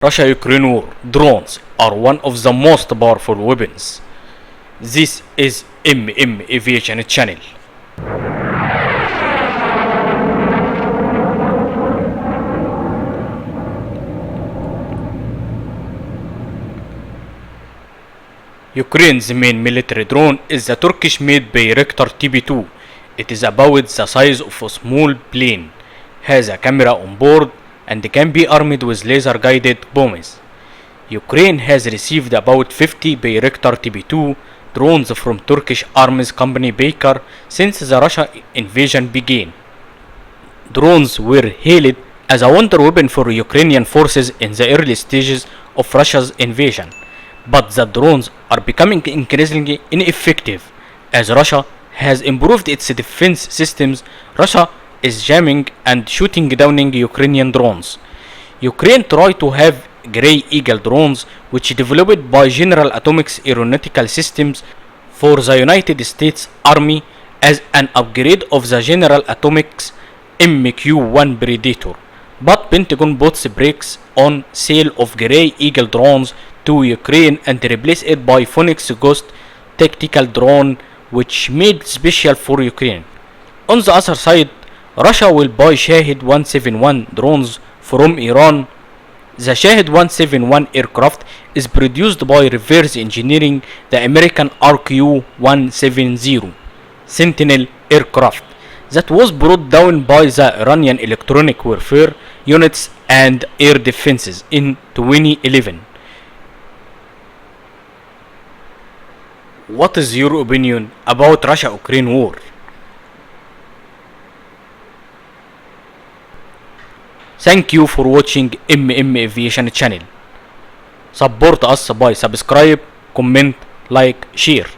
Russia-Ukraine war. Drones are one of the most powerful weapons. This is Aviation Channel. Ukraine's main military drone is the Turkish-made Bayraktar TB2. It is about the size of a small plane, has a camera on board, and can be armed with laser-guided bombs. Ukraine has received about 50 Bayraktar TB2 drones from Turkish arms company Baykar since the Russia invasion began. Drones were hailed as a wonder weapon for Ukrainian forces in the early stages of Russia's invasion, but the drones are becoming increasingly ineffective as Russia has improved its defense systems. Russia is jamming and shooting down Ukrainian drones. Ukraine tried to have Grey Eagle drones, which developed by General Atomics Aeronautical Systems for the United States Army as an upgrade of the General Atomics MQ-1 Predator, but Pentagon puts brakes on sale of Grey Eagle drones to Ukraine and replaced it by Phoenix Ghost tactical drone, which made special for Ukraine. On the other side, Russia will buy Shahed 171 drones from Iran. The Shahed 171 aircraft is produced by reverse engineering the American RQ-170 Sentinel aircraft that was brought down by the Iranian electronic warfare units and air defenses in 2011. What is your opinion about Russia-Ukraine war? Thank you for watching Aviation Channel. Support us by subscribe, comment, like, share.